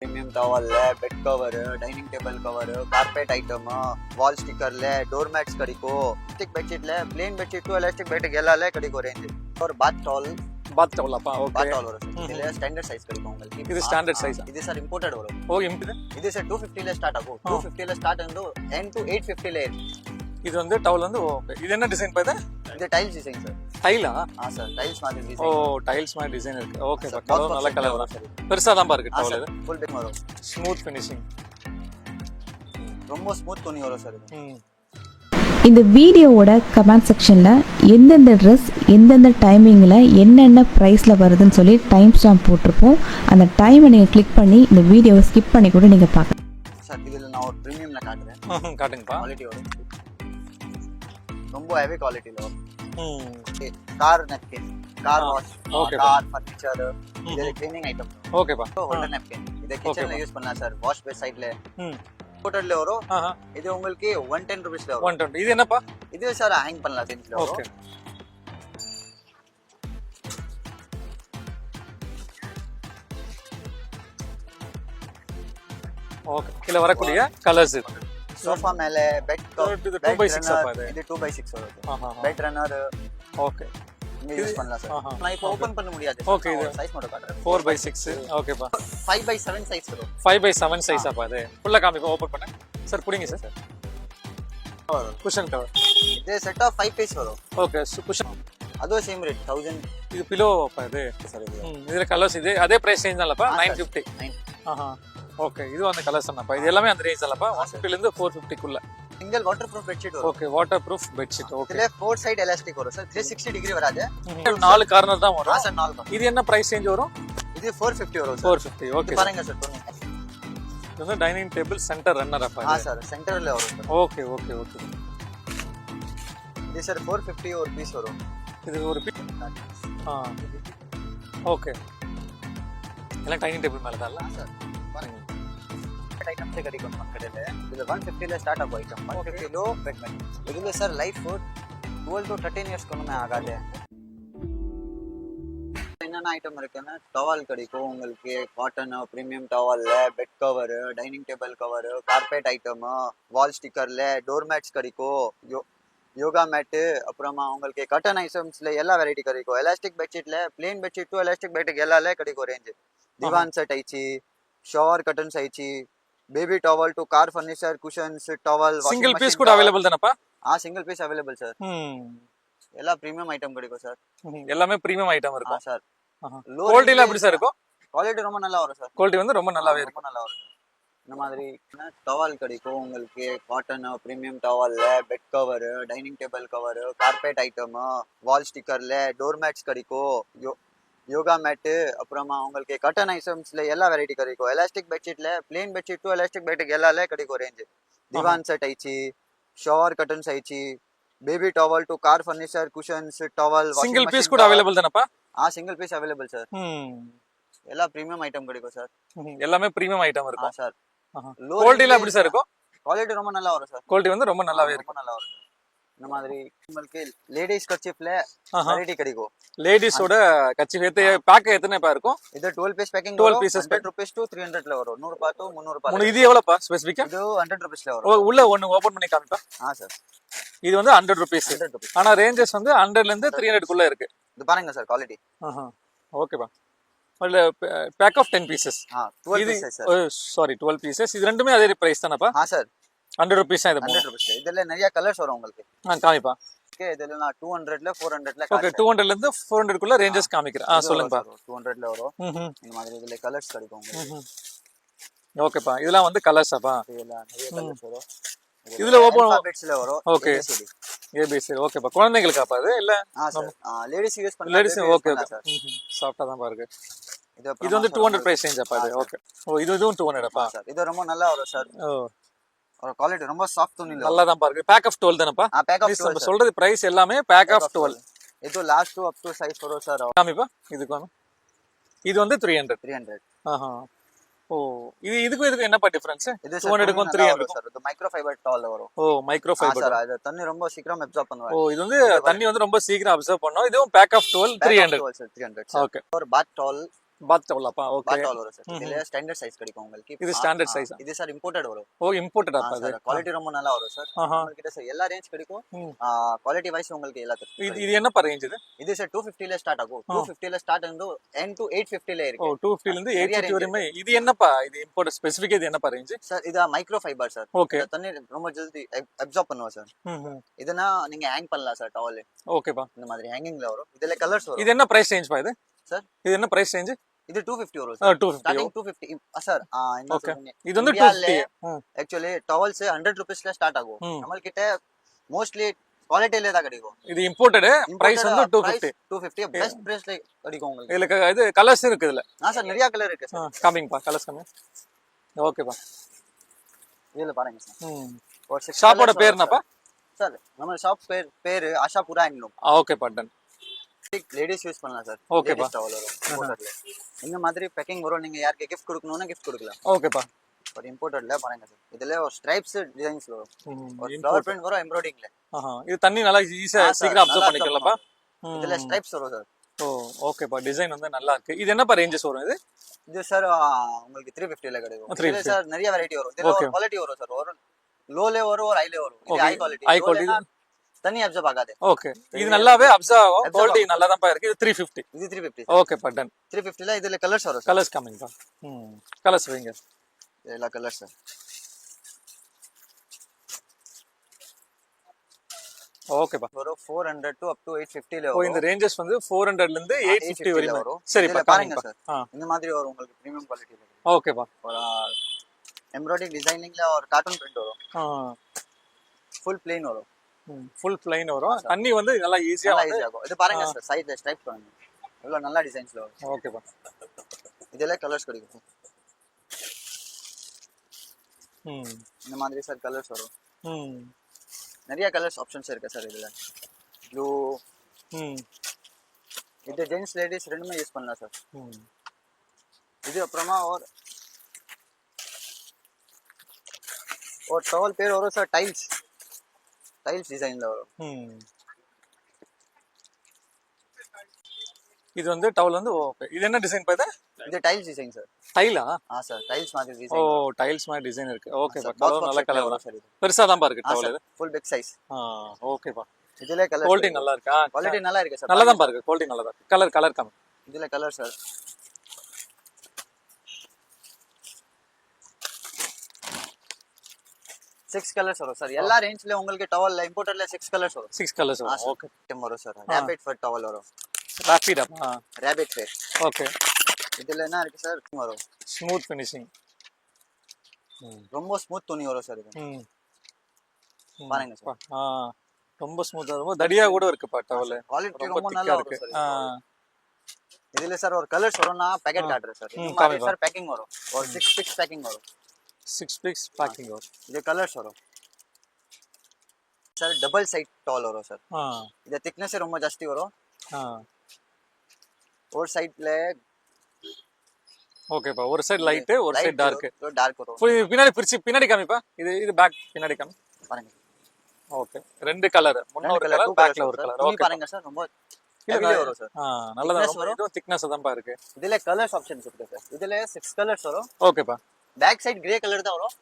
premium towel, bed cover, dining table cover, carpet item, wall sticker, door mats kadiko, stick bed sheet, plain bed sheet to elastic bed gella kadiko range. Or bath towel. Bath towel ಅಪ್ಪ okay bath towel ಬರುತ್ತೆ ಇದೆಲ್ಲ standard size ಕಡಿಕೋ உங்களுக்கு ಇದು standard size ಇದು sir imported ವரும் ಓ ಇಂಪಿದೆ ಇದು ಸರ್ 250 ல ಸ್ಟಾರ್ಟ್ ಆಗೋ 250 ல ಸ್ಟಾರ್ಟ್ ಅಂದು 10 to 850 ல இது வந்து டவல் வந்து ஓகே இது என்ன டிசைன் பாது இது டைல்ஸ் டிசைன் சார் டைலா சார் டைல்ஸ் மாதிரி டிசைன் ஓ டைல்ஸ் மாதிரி டிசைன் இருக்கு ஓகே பா கலர் நல்ல கலர் வரும் சார் பெருசா தான் பாருக்கு டவல் இது ஃபுல் டெக் வரும் ஸ்மூத் ஃபினிஷிங் ரொம்ப ஸ்மூத் துணி வரும் சார் இந்த வீடியோவோட கமெண்ட் செக்ஷனில் எந்தெந்த ட்ரெஸ் எந்தெந்த டைமிங்கில் என்னென்ன ப்ரைஸில் வருதுன்னு சொல்லி டைம் ஸ்டாம்ப் போட்டிருப்போம். அந்த டைமை நீங்கள் கிளிக் பண்ணி இந்த வீடியோவை ஸ்கிப் பண்ணி கூட நீங்கள் பார்க்கலாம். சார் இதில் நான் ஒரு ப்ரீமியமில் காட்டுறேன். காட்டுங்கப்பா. குவாலிட்டி வரும் ரொம்ப ஹெவி குவாலிட்டியில் வரும். Car napkin, car wash, car furniture, இது க்ளீனிங் ஐட்டம். ஓகேப்பா. ஹோல்டர் நெப்கின் இதை கிச்சனில் யூஸ் பண்ணலாம் சார். வாஷ் பேஸ் சைடில் போட்டல்ல வரும். இது உங்களுக்கு 110 ரூபீஸ்ல வரும். 120. இது என்னப்பா? இது சார் ஹேங் பண்ணலாம் திங்ஸ்ல வரும். ஓகே. ஓகே. கீழ வரக்கூடிய கலர்ஸ் இது. சோஃபா மேல பெட் இது 2x6 அப்பா இது. இது 2x6 வரும். Bed runner. ஓகே. இங்க யூஸ் பண்ணலாம் சார். நான் இப்போ ஓபன் பண்ண முடியாது. ஓகே இது சைஸ் மட்டும் காட்டுறேன். 4x6 ஓகேப்பா. 5x7 சைஸ் வரும். 5x7 சைஸ் அப்பா இது. ஃபுல்லா காமிப்பா ஓபன் பண்ணு. சார் புடிங்க சார். Cushion cover. இது செட் ஆஃப் 5 பீஸ் வரும். Okay cushion. அது சேம் ரேட் 1000. இது பிலோ அப்பா இது. சார் இது. இதுல கலர்ஸ் இது அதே பிரைஸ் ரேஞ்ச் தானப்பா 950. ஓகே இது வந்து கலர்ஸ் தானப்பா. இது எல்லாமே அந்த ரேஞ்ச் தானப்பா 150 ல இருந்து 450 குள்ள. Single waterproof bed sheet வரும். Okay waterproof bed sheet. Okay இதுல 4 சைடு எலாஸ்டிக் வரும் சார். 360 டிகிரி வராது. 4 கார்னர் தான் வரும். சார் 4 தான். இது என்ன பிரைஸ் ரேஞ்ச் வரும்? இது 450 வரும் சார். 450 ஓகே. பாருங்க சார் பாருங்க. இது வந்து டைனிங் டேபிள் சென்டர் ரன்னர் அப்பா. சார் சென்டர்ல வரும் சார். Okay okay okay. இது சார் 450 ஒரு பீஸ் வரும். இது ஒரு பீஸ். ஓகே. எல்லாம் டைனிங் டேபிள் மேல தான் சார். பாருங்க. ஐட்டம்ஸ் கிடைக்கும் நம்ம கடையில. இது 150 ல ஸ்டார்ட் ஆகும் ஐட்டம். 150 low bed mat. இதுல சார் லைஃப் ஃபுட் 12 to 13 இயர்ஸ் கொண்டுமே ஆகாது. என்னென்ன ஐட்டம் இருக்குன்னா டவல் கிடைக்கும் உங்களுக்கு. Cotton premium towel, bed cover, dining table cover, carpet item, wall ஸ்டிக்கர்ல, டோர் மேட்ஸ் கிடைக்கும், யோகா மேட்டு, அப்புறமா உங்களுக்கு கட்டன் ஐட்டம்ஸ்ல எல்லா வெரைட்டி கிடைக்கும். எலாஸ்டிக் பெட்ஷீட்ல plain bedsheet to elastic bed எல்லாமே கிடைக்கும் ரேஞ்ச். திவான் செட் ஐச்சி, ஷவர் கட்டன்ஸ் ஐச்சி, baby towel to car furniture, cushions, towel. Single piece கூட அவைலபிள் தானப்பா? Single piece available sir. எல்லா பிரீமியம் ஐட்டம் கிடைக்கும் சார். எல்லாமே பிரீமியம் ஐட்டம் இருக்கும் சார். குவாலிட்டில எப்படி சார் இருக்கும்? குவாலிட்டி ரொம்ப நல்லா வரும் சார். குவாலிட்டி வந்து ரொம்ப நல்லாவே இருக்கும். ரொம்ப நல்லா வரும். இந்த மாதிரி டவல் கிடைக்கும் உங்களுக்கு. Cotton premium towel, bed cover, dining table cover, carpet item, wall ஸ்டிக்கர்ல, டோர் மேட்ஸ் கிடைக்கும், யோகா மேட்டு, அப்புறமா உங்களுக்கு கட்டன் ஐட்டம்ஸ்ல எல்லா வெரைட்டி கிடைக்கும். எலாஸ்டிக் பெட்ஷீட்ல plain bedsheet to elastic bed எல்லாமே கிடைக்கும் ரேஞ்ச். திவான் செட் ஐச்சி, ஷவர் கட்டன்ஸ் ஐச்சி, baby towel to car furniture, cushions, towel. Single piece கூட அவைலபிள் தானப்பா? Single piece available sir. எல்லா பிரீமியம் ஐட்டம் கிடைக்கும் சார். எல்லாமே பிரீமியம் ஐட்டம் இருக்கும் சார். குவாலிட்டில எப்படி சார் இருக்கும்? குவாலிட்டி ரொம்ப நல்லா வரும் சார். குவாலிட்டி வந்து ரொம்ப நல்லாவே இருக்கும். நல்லா வரும். இந்த மாதிரி உங்களுக்கு லேடிஸ் கர்ச்சீஃப்ல வெரைட்டி கிடைக்கும். லேடிஸோட கர்ச்சீஃப் பேக் எத்தனைப்பா இருக்கும்? இது 12 piece packing. 12 pieces 100 rupees to 300 ல வரும். 100 ரூபாய் டு 300 ரூபாய். இது எவ்வளவுப்பா ஸ்பெசிஃபிக்கா? இது 100 ரூபீஸ்ல வரும். உள்ள ஒன்னு ஓபன் பண்ணி காமிப்பா. சார். இது வந்து 100 ரூபீஸ். ஆனா ரேஞ்சஸ் வந்து 100 ல இருந்து 300 குள்ள இருக்கு. இது பாருங்க சார் குவாலிட்டி. ஓகேப்பா. Pack of 10 pieces. 12 pieces sir. Sorry 12 pieces. இது ரெண்டுமே அதே பிரைஸ் தானப்பா? சார். 100 ரூபீஸ் தான் இது. 100 ரூபீஸ். இதெல்லாம் நிறைய கலர்ஸ் வரும் உங்களுக்கு. காமிப்பா. ஓகே இதெல்லாம் நான் 200 ல 400 ல ஓகே 200 ல இருந்து 400 குள்ள ரேஞ்சஸ் காமிக்கிறேன். சொல்லுங்கப்பா. 200 ல வரும். இந்த மாதிரி இதுல கலர்ஸ் கிடைக்கும் உங்களுக்கு. ஓகேப்பா. இதெல்லாம் வந்து கலர்ஸாப்பா? இதெல்லாம் நிறைய கலர்ஸ் வரும். இதுல ஓபன் பெட்ஸ்ல வரும். Okay ABC. ஓகேப்பா. குழந்தைகளுக்காப்பா இது இல்ல? சார். லேடிஸ் யூஸ் பண்ணலாம். Ladies okay okay. சாஃப்ட்டா தான் பாருங்க. இது வந்து 200 பிரைஸ் ரேஞ்ச் அப்பா இது. ஓகே. இதுவும் 200 அப்பா. சார். இது ரொம்ப நல்லா வரும் சார். ஒரு குவாலிட்டி ரொம்ப சாஃப்ட் துணி நல்லா தான் பாருங்க. பேக் ஆஃப் 12 தானப்பா? பேக் ஆஃப் 12 சொல்றது பிரைஸ் எல்லாமே பேக் ஆஃப் 12. இது last two up to size வரும் சார். காமிப்பா. இதுக்கு வந்து இது வந்து 300. ஓ இதுக்கு என்னப்பா டிஃபரன்ஸ்? 200 க்கும் 300 சார். இது மைக்ரோ ஃபைபர் டால் வரும். Micro fibre. சார் அது தண்ணி ரொம்ப சீக்கிரம் அப்சார்ப் பண்ணுவாங்க. இது வந்து தண்ணி வந்து ரொம்ப சீக்கிரம் அப்சார்ப் பண்ணும். இதுவும் பேக் ஆஃப் 12 300. ஓகே. ஒரு பாத் டால் பாத் டவலாப்பா? ஓகே. பாத் டவல் வரும் சார். இதுல ஸ்டாண்டர்ட் சைஸ் கிடைக்கும் உங்களுக்கு. இது ஸ்டாண்டர்ட் சைஸா? இது சார் இம்போர்ட்டட் வரும். ஓ இம்போர்ட்டடாப்பா அது? சார் குவாலிட்டி ரொம்ப நல்லா வரும் சார். நம்மகிட்ட சார் எல்லா ரேஞ்ச் கிடைக்கும். குவாலிட்டி வைஸ் உங்களுக்கு எல்லாத்துக்கும். இது என்னப்பா ரேஞ்ச் இது? இது சார் 250 ல ஸ்டார்ட் ஆகும். 250 ல ஸ்டார்ட் வந்து end to 850 ல இருக்கு. ஓ 250 ல இருந்து 850 வரையுமே. இது என்னப்பா இது இம்போர்ட் ஸ்பெசிஃபிக் இது என்னப்பா ரேஞ்ச்? சார் இது மைக்ரோ ஃபைபர் சார். ஓகே. தண்ணி ரொம்ப ஜல்தி அப்சார்ப் பண்ணுவா சார். இதனா நீங்க ஹேங் பண்ணலாம் சார் டவல். ஓகேப்பா. இந்த மாதிரி ஹேங்கிங்ல வரும். இதுல கலர்ஸ் வரும். இது என்ன பிரைஸ் ரேஞ்ச் பா இது? சார் இது என்ன பிரைஸ் ரேஞ்ச்? இது 250 வரும் சார். 250. Starting 250 sir. என்ன சொல்றீங்க? இது வந்து 250. एक्चुअली टॉवल्स 100 रुपीस ல ஸ்டார்ட் ஆகும். நம்ம கிட்ட மோஸ்ட்லி குவாலிட்டில தான் கிடைக்கும். இது இம்போர்ட்டட். பிரைஸ் வந்து 250. 250 பெஸ்ட் பிரைஸ்ல கிடைக்கும் உங்களுக்கு. இதுல இது கலர்ஸ் இருக்கு இதுல. சார் நிறைய கலர் இருக்கு சார். கமிங் பா கலர்ஸ் கமிங். ஓகேப்பா. இதுல பாருங்க சார். ஒரு ஷாப்போட பேர் என்னப்பா? சார் நம்ம ஷாப் பேர் ஆஷாபுரா ஹேண்ட்லூம். ஓகேப்பா டன். லேடிஸ் யூஸ் பண்ணலாம் சார். ஓகேப்பா. இந்த மாதிரி பேக்கிங் வரும். நீங்க யாருக்கு gift கொடுக்கணும்னா gift கொடுக்கலாம். ஓகேப்பா. ஒரு இம்போர்ட்டட்ல பாருங்க சார். இதுல ஒரு ஸ்ட்ரைப்ஸ் டிசைன்ஸ் வரும். ஒரு ஃப்ளவர் பிரிண்ட் வரும் எம்ப்ராய்டிங்ல. இது தண்ணி நல்லா ஈஸியா சீக்கிரம் அப்சர்வ் பண்ணிக்கலாம்ப்பா. இதுல ஸ்ட்ரைப்ஸ் வரும் சார். ஓ ஓகேப்பா. டிசைன் வந்து நல்லா இருக்கு. இது என்னப்பா ரேஞ்சஸ் வரும் இது? இது சார் உங்களுக்கு 350 ல கிடைக்கும். இதுல சார் நிறைய வெரைட்டி வரும். இதுல ஒரு குவாலிட்டி வரும் சார். ஒரு லோலே வரும் ஒரு ஹைலே வரும். இது ஹை குவாலிட்டி. ஹை குவாலிட்டி தண்ணி அப்சர்வ் ஆகாது. ஓகே. இது நல்லாவே அப்சர்வ் ஆகும். குவாலிட்டி நல்லா தான் பா இருக்கு. இது 350. இது 350. ஓகேப்பா டன். 350 ல இதுல கலர்ஸ் வரும். கலர்ஸ் கமிங் பா. கலர்ஸ் வைங்க. எல்லா கலர்ஸ் சார். ஓகேப்பா. வரும் 400 to up to 850 ல வரும். ஓ இந்த ரேஞ்சஸ் வந்து 400 ல இருந்து 850 வரைக்கும் வரும். சரிப்பா பாருங்க சார். இந்த மாதிரி வரும் உங்களுக்கு பிரீமியம் குவாலிட்டில. ஓகேப்பா. ஒரு எம்ப்ராய்டரி டிசைனிங்ல ஒரு கார்ட்டூன் பிரிண்ட் வரும். ஃபுல் ப்ளைன் வரும். ஃபுல் ப்ளைன் வரும். தண்ணி வந்து நல்லா ஈஸியா ஆகும். இது பாருங்க சார். சைடுல ஸ்ட்ரைப் பாருங்க. எவ்வளவு நல்ல டிசைன்ஸ்ல வரும். ஓகேப்பா. இதெல்லாம் கலர்ஸ் கிடைக்கும். இந்த மாதிரி சார் கலர்ஸ் வரும். நிறைய கலர்ஸ் ஆப்ஷன்ஸ் இருக்கு சார் இதுல. ப்ளூ இது ஜென்ஸ் லேடிஸ் ரெண்டுமே யூஸ் பண்ணலாம் சார். இது அப்புறமா ஒரு டவல் பேர் வரும் சார். டைல்ஸ் டிசைன்ல வரும். இது வந்து டவல் வந்து ஓகே. இது என்ன டிசைன் பாத்தா? இது டைல்ஸ் டிசைன் சார். டைலா? சார் டைல்ஸ் மாதிரி டிசைன். ஓ டைல்ஸ் மாதிரி டிசைன் இருக்கு. ஓகேப்பா. கலர் நல்ல கலர் வரும் சார். இது பெருசா தான் இருக்கு டவல் இது. Full big size. ஓகேப்பா. இதுல கலர் குவாலிட்டி நல்லா இருக்கா? குவாலிட்டி நல்லா இருக்கு சார். நல்லா தான் இருக்கு. குவாலிட்டி நல்லா இருக்கு. கலர் கம்மி. இதுல கலர் சார். சிக்ஸ் கலர்ஸ் வரும் சார். எல்லா ரேஞ்ச்ல உங்களுக்கு டவல்ல இம்போர்ட்டட்ல 6 கலர்ஸ் வரும். 6 கலர்ஸ் வரும். ஓகே. வரும் சார். ரேபிட் ஃபர் டவல் வரும். ரேபிடா? Rabbit fur. ஓகே. இதுல என்ன இருக்கு சார்? வரும் ஸ்மூத் ஃபினிஷிங். ரொம்ப ஸ்மூத் துணி வரும் சார் இது. பாருங்க சார். ரொம்ப ஸ்மூத்தா இருக்கும். தடியா கூட இருக்குப்பா டவல். குவாலிட்டி ரொம்ப நல்லா இருக்கு சார். இதுல சார் ஒரு கலர்ஸ் வரும்னா பேக்கெட் காட்றேன் சார். இந்த மாதிரி சார் பேக்கிங் வரும். ஒரு 6 பிக்ஸ் பேக்கிங் வரும். 6 பிக்ஸ் பேக்கிங் வரும். இது கலர்ஸ் வரும் சார். டபுள் சைட் டவல் வரும் சார். இது திக்னஸ் ரொம்ப ಜಾಸ್ತಿ வரும். ஒரு சைடுல ஓகேப்பா. ஒரு சைடு லைட் ஒரு சைடு டார்க் வரும். பின்னாடி காமிப்பா. இது பேக் பின்னாடி காமி பாருங்க. ஓகே. ரெண்டு கலர். முன்ன ஒரு கலர் பேக்ல ஒரு கலர். ஓகே பாருங்க சார். ரொம்ப ஹெவியா வரும் சார். நல்லதா வரும். இது திக்னஸ் தான் பா இருக்கு. இதுல கலர்ஸ் ஆப்ஷன்ஸ் இருக்கு சார். இதுல 6 கலர்ஸ் வரும். ஓகேப்பா. பேக் சைடு கிரே கலர் தான் வரும்.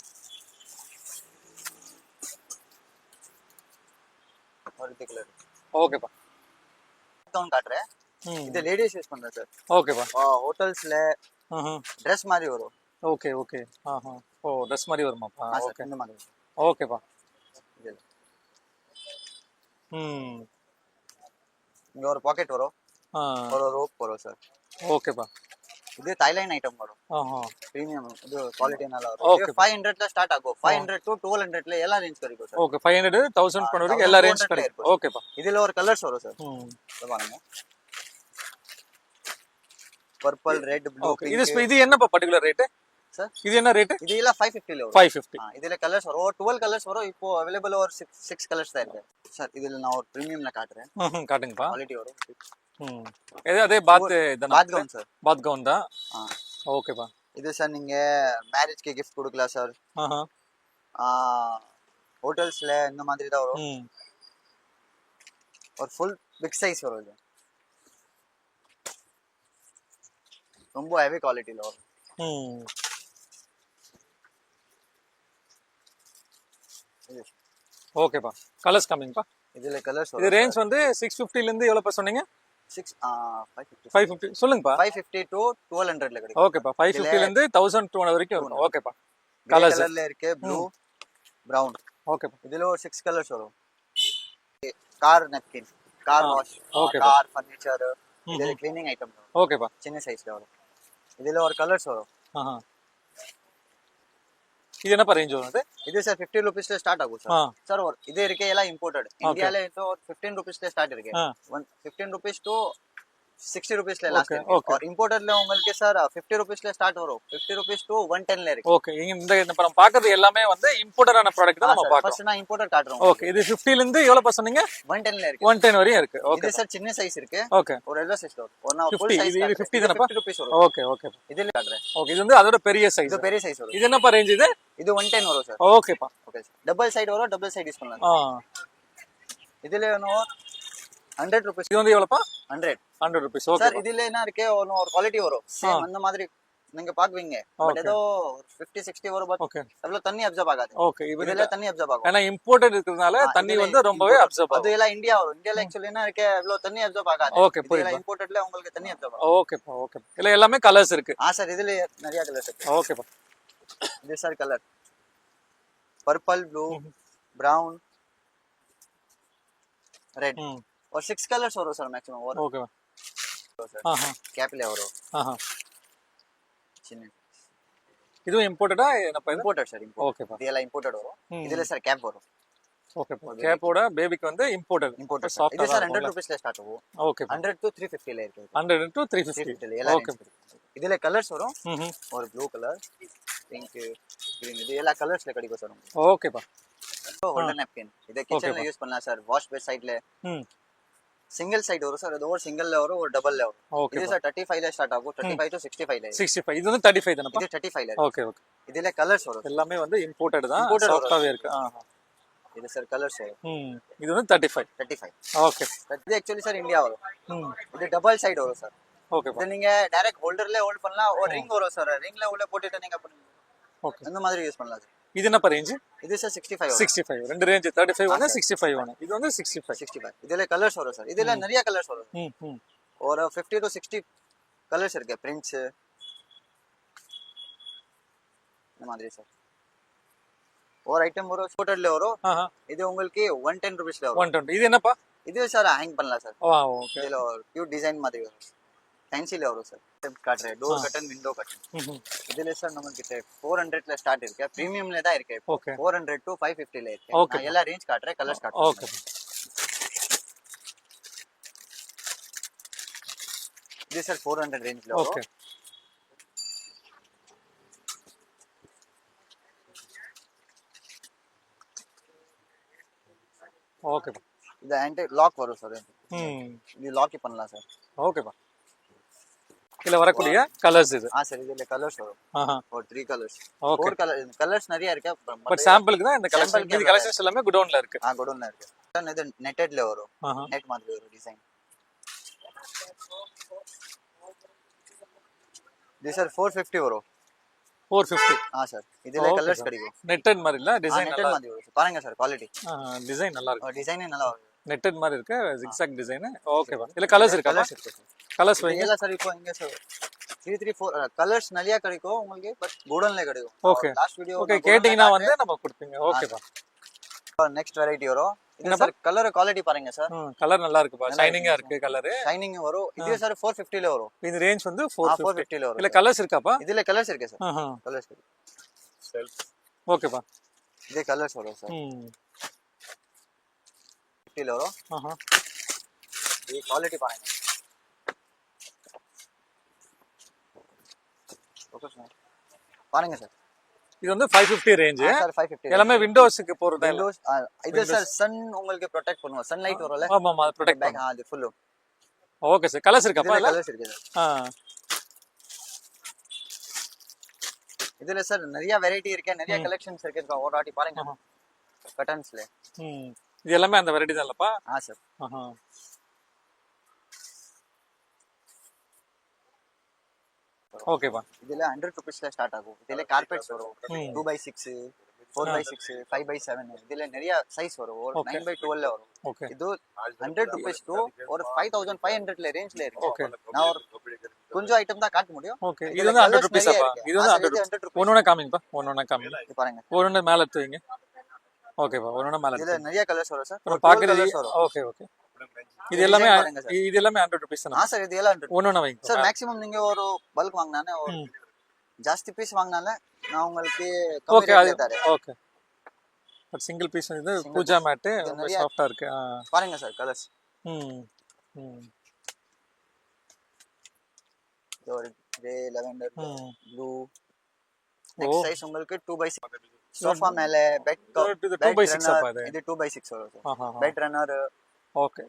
ஒரு கலர். ஓகேப்பா. டவுன் காட்றேன். இது லேடிஸ் யூஸ் பண்றேன் சார். ஓகேப்பா. ஹோட்டல்ஸ்ல Dress மாதிரி வரும். Okay okay. ஓ Dress மாதிரி வருமாப்பா? ஓகே. இந்த மாதிரி. ஓகேப்பா. இங்க ஒரு பாக்கெட் வரும். ஒரு ரோப் வரும் சார். ஓகேப்பா. இது தாய்லாந்து ஐட்டம் வரும். பிரீமியம். இது குவாலிட்டி நல்லா வரும். ஓகே. 500 ல ஸ்டார்ட் ஆகும். 500 to 1200 ல எல்லா ரேஞ்ச் கிடைக்கும் சார். ஓகே. 500 1000 பண்ண வரைக்கும் எல்லா ரேஞ்ச் கிடைக்கும். ஓகேப்பா. இதுல ஒரு கலர்ஸ் வரும் சார். இது பாருங்க. Purple, red, blue. ஓகே. இது என்னப்பா பர்టిక్యులர் ரேட் சார்? இது என்ன ரேட்? இது எல்லாம் 550 ல வரும். 550. இதுல கலர்ஸ் வரும். 12 கலர்ஸ் வரும். இப்போ அவேலபிள் ஒரு 6 கலர்ஸ் தான் இருக்கு சார். இதுல நான் ஒரு பிரீமியம்ல காட்றேன். காட்டுங்கப்பா. குவாலிட்டி வரும். அதே பாத் இதனா? பாத் கவுன் சார். பாத் கவுன் தான். ஓகேப்பா. இது சார் நீங்க மேரேஜ்க்கு gift கொடுக்கலாம் சார். ஹோட்டல்ஸ்ல இந்த மாதிரி தான் வரும். ஒரு ஃபுல் பிக் சைஸ் வரும் இது. ரொம்ப ஹெவி குவாலிட்டில வரும். ஓகேப்பா. கலர்ஸ் கம்மிங்ப்பா. இதுல கலர்ஸ் இது ரேஞ்ச் வந்து 650 ல இருந்து எவ்வளவு சொன்னீங்க? 550 சொல்லுங்கப்பா. 550 to 1200 ல கிடைக்கும். ஓகேப்பா. 550 ல இருந்து 1200 வரைக்கும் இருக்கும். ஓகேப்பா. கலர்ஸ் கலர்ல இருக்கு, ப்ளூ, பிரவுன். ஓகேப்பா. இதுல ஒரு 6 கலர்ஸ் வரும். Car napkin, car wash, car furniture, இதுல க்ளீனிங் ஐட்டம். ஓகேப்பா. சின்ன சைஸ்ல வரும். இதுல ஒரு கலர்ஸ் வரும். இது என்னப்பா ரேஞ்ச் வரும்? இது சார் 50 ருபீஸ்ல ஸ்டார்ட் ஆகும் சார். சார் இது இருக்கே எல்லாம் இம்போர்ட்டட். இந்தியால இது ஒரு 15 ருபீஸ்ல ஸ்டார்ட் இருக்கு. 15 ருபீஸ் to 60 rupees லாஸ்ட் இருக்கு. और இம்போர்ட்டட்ல உங்களுக்கு சார் 50 rupeesல ஸ்டார்ட் வரும். 50 rupees to 110 ல இருக்கு. ஓகே. இந்த நம்ம பாக்குறது எல்லாமே வந்து இம்போர்ட்டடான ப்ராடக்ட் தான் நம்ம பார்க்கறோம். ஃபர்ஸ்ட் நான் இம்போர்ட்டட் காட்றேன். ஓகே. இது 50 ல இருந்து எவ்வளவு சொன்னீங்க? 110 ல இருக்கு. 110 வரையும் இருக்கு. ஓகே. இது சார் சின்ன சைஸ் இருக்கு. ஓகே. ஒரு எல்லோ சைஸ் வரும். ஒரு நான் ஃபுல் சைஸ் இது 50 தானப்பா? 50 rupees வரும். Okay okay. இதுல காட்றேன். ஓகே. இது வந்து அதோட பெரிய சைஸ். இது பெரிய சைஸ் வரும். இது என்னப்பா ரேஞ்ச் இது? இது 110 வரும் சார். ஓகேப்பா. Okay sir. டபுள் சைடு வரும், டபுள் சைடு யூஸ் பண்ணலாம். இதுல இன்னும் 100 rupees. இது வந்து எவ்வளவுப்பா? 100 rupees. Okay sir. இதுல என்ன இருக்கு, ஒரு குவாலிட்டி வரும் சேம் அந்த மாதிரி நீங்க பாக்குவீங்க. பட் ஏதோ 50 60 வரும். But okay. அவ்வளவு தண்ணி அப்சர்வ் ஆகாது. ஓகே. இதுல தண்ணி அப்சர்வ் ஆகும். ஏனா இம்போர்ட்டட் இருக்குறதுனால தண்ணி வந்து ரொம்பவே அப்சர்வ் ஆகும். அது எல்லாம் இந்தியா வரும். இந்தியால एक्चुअली என்ன இருக்கு, அவ்வளவு தண்ணி அப்சர்வ் ஆகாது. ஓகே. இதுல இம்போர்ட்டட்ல உங்களுக்கு தண்ணி அப்சர்வ் ஆகும். ஓகேப்பா. ஓகே. இல்ல எல்லாமே கலர்ஸ் இருக்கு. சார். இதுல நிறைய கலர்ஸ் இருக்கு. ஓகேப்பா. இது sir colour purple, blue, brown, red. और 6 कलर्स वरो सर मैक्सिमम और ओके सर कैपले वरो ಚಿನ್ನ ಇದು ಇಂಪೋರ್ಟೆಡ್ ಏನಪ್ಪ ಇದು ಇಂಪೋರ್ಟೆಡ್ ಸರ್ ಇಂಪೋರ್ಟ್ ಓಕೆ ಪಾ ಇದೆಲ್ಲ ಇಂಪೋರ್ಟೆಡ್ ವರೋ ಇದೆಲ್ಲ ಸರ್ ಕ್ಯಾಪ್ ವರೋ ಓಕೆ ಪಾ ಕ್ಯಾಪ್ ಓಡ ಬೇಬಿಗೆ வந்து ಇಂಪೋರ್ಟೆಡ್ ಸಾಫ್ಟ್ ಇದು ಸರ್ 100 ರೂಪಾಯಿ ಸ್ಟಾರ್ಟ್ ಆಗು ಓಕೆ 100 to 350 ல இருக்கு 100 to 350 ಎಲ್ಲ ಓಕೆ ಇದೆಲ್ಲ ಕಲರ್ಸ್ ವರೋ और ब्लू कलर पिंक ग्रीन ಇದೆಲ್ಲ ಕಲರ್ಸ್ ல கிடைக்கும் ಸರ್ ಓಕೆ ಪಾ होल्डर नैपकिन इधर किचन में यूज பண்ணலாம் सर वॉश बेस साइड ले सिंगल साइड वरो सर और सिंगल ले वरो और डबल ले वरो ಇದು ಸರ್ 35 ல ಸ್ಟಾರ್ಟ್ ಆಗು 35 to 65 ல 65 ಇದು வந்து 35 தானப்பா ಇದು 35 ல ஓகே ஓகே ಇದೆಲ್ಲ ಕಲರ್ಸ್ ವರೋ எல்லாமே வந்து ಇಂಪೋರ್ಟೆಡ್ தான் சாஃப்ட்டாவே இருக்கு ಇದು ಸರ್ ಕಲರ್ಸ್ ಇದು வந்து 35 ಓಕೆ இது एक्चुअली सर इंडिया वरो இது डबल साइड वरो सर ஓகே இது நீங்க டைரக்ட் ஹோல்டர்ல ஹோல்ட் பண்ணலாம் ஒரு ரிங் வரும் சார் ரிங்ல உள்ள போட்டுட்டு நீங்க பண்ணுங்க ஓகே அந்த மாதிரி யூஸ் பண்ணலாம் சார் இது என்ன ரேஞ்ச் இது சார் 65 65 ரெண்டு ரேஞ்ச் 35 ஒன்னு 65 ஒன்னு இது வந்து 65 இதுல கலர்ஸ் வரும் சார் இதுல நிறைய கலர்ஸ் வரும் ஒரு 50 to 60 கலர்ஸ் இருக்கு பிரிண்ட்ஸ் இந்த மாதிரி சார் ஒரு ஐட்டம் வரும் ஸ்கூட்டர்ல வரும் இது உங்களுக்கு 110 ரூபீஸ்ல வரும் 120 இது என்னப்பா இது சார் ஹேங் பண்ணலாம் சார் ஓகே இதுல ஒரு கியூட் டிசைன் மாதிரி வரும் ஃபேன்சில வரும் சார் காட் ரே டோர் கர்டன் விண்டோ கர்டன் இதுல சார் நம்ம கிட்ட 400 ல ஸ்டார்ட் இருக்கு பிரீமியம்ல தான் இருக்கு ஓகே 400 to 550 ல இருக்கு நான் எல்லா ரேஞ்ச் காட்றேன் கலர்ஸ் காட்றேன் ஓகே இது சார் 400 ரேஞ்ச்ல வரும் ஓகே ஓகே இது ஆன்டி லாக் வரும் சார் இது லாக் பண்ணலாம் சார் ஓகேப்பா இதுல வரக்கூடிய கலர்ஸ் இது சார் இதுல கலர்ஸ் வரும் ஒரு 3 கலர்ஸ் ஓகே 4 கலர்ஸ் நிறைய இருக்கு பட் சாம்பிளுக்கு தான் இந்த கலெக்ஷன் இந்த கலெக்ஷன்ஸ் எல்லாமே குடோன்ல இருக்கு குடோன்ல இருக்கு சார் இது நெட்டட்ல வரும் நெட் மாதிரி ஒரு டிசைன் இது சார் 450 வரும் 450 சார் இதுல கலர்ஸ் கிடைக்கும் நெட்டட் மாதிரி இல்ல டிசைன் நல்லா மாதிரி வரும் பாருங்க சார் குவாலிட்டி டிசைன் நல்லா இருக்கு டிசைனே நல்லா இருக்கு நெட்டட் மாதிரி இருக்கு zigzag டிசைன் ஓகேப்பா இல்ல கலர்ஸ் இருக்கா கலர்ஸ் இருக்கு கலர்ஸ் வைங்க இல்ல சார் இப்போ இங்க சார் 3 3 4 கலர்ஸ் நிறைய கிடைக்கும் உங்களுக்கு பட் கோடன்ல கிடைக்கும் ஓகே லாஸ்ட் வீடியோ ஓகே கேட்டிங்கனா வந்து நம்ம கொடுப்பீங்க ஓகேப்பா நெக்ஸ்ட் வெரைட்டி வரும் இது சார் கலர் குவாலிட்டி பாருங்க சார் கலர் நல்லா இருக்குப்பா ஷைனிங்கா இருக்கு கலர் ஷைனிங் வரும் இது சார் 450 ல வரும் இந்த ரேஞ்ச் வந்து 450 ல வரும் இல்ல கலர்ஸ் இருக்காப்பா இதுல கலர்ஸ் இருக்கு சார் கலர்ஸ் இருக்கு செல்ஃப் ஓகேப்பா இது கலர்ஸ் வரும் சார் 50 ல வரும் ये क्वालिटी பாருங்க ஓகே சார் பாருங்க சார் இது வந்து 550 ரேஞ்ச் சார் 550 எல்லாமே விண்டோஸ்க்கு போறது விண்டோஸ் இது சார் சன் உங்களுக்கு ப்ரொடெக்ட் பண்ணுவோம் சன்லைட் வரும்ல ஆமா ஆமா ப்ரொடெக்ட் பண்ணு அது ஃபுல் ஓகே சார் கலர்ஸ் இருக்காப்பா கலர்ஸ் இருக்கு சார் இதுல சார் நிறைய வெரைட்டி இருக்கு நிறைய கலெக்ஷன்ஸ் இருக்கு ஒரு வாட்டி பாருங்க கட்டன்ஸ்ல இது எல்லாமே அந்த வெரைட்டி தான் இல்லப்பா சார் ஓகேப்பா. இதுல 100 ருபீஸ்ல ஸ்டார்ட் ஆகும். இதுல கார்பெட்ஸ் வரும் 2x6 4x6 5x7 இதுல நிறைய சைஸ் வரும். ஒரு 9x12 வரும். ஓகே. இது 100 ருபீஸ் டு ஒரு 5500 ரேஞ்ச்ல இருக்கு. ஓகே. நான் ஒரு கொஞ்சம் ஐட்டம் தான் காட்ட முடியும். ஓகே. இது வந்து 100 ருபீஸாப்பா? இது வந்து 100 ருபீஸ். ஒண்ணு காமிங்கப்பா. ஒண்ணு காமிங்க. இது பாருங்க. ஒண்ணு மேல எடுத்துவீங்க. ஓகேப்பா. ஒண்ணு மேல இதுல நிறைய கலர்ஸ் வரும் சார். ஒரு பாக்குறது. Okay okay. இது எல்லாமே 100 ருபீஸ் தானா? சார் இது எல்லாம் 100. ஒண்ணு வைங்க சார் மேக்ஸिमम நீங்க ஒரு பல்க் வாங்குனானே ஒரு ஜாஸ்தி பீஸ் வாங்குனால நான் உங்களுக்கு ஓகே கம்மி ரேட்ல தரேன். ஓகே. பட் சிங்கிள் பீஸ் இது பூஜா மேட் ரொம்ப சாஃப்ட்டா இருக்கு. பாருங்க சார் கலர்ஸ். இது ஒரு grey lavender blue. Next size உங்களுக்கு 2x6 சோஃபா மேல பெட் 2x6 அப்பா இது. இது 2x6 வரும் சார். Bed runner. ஓகே.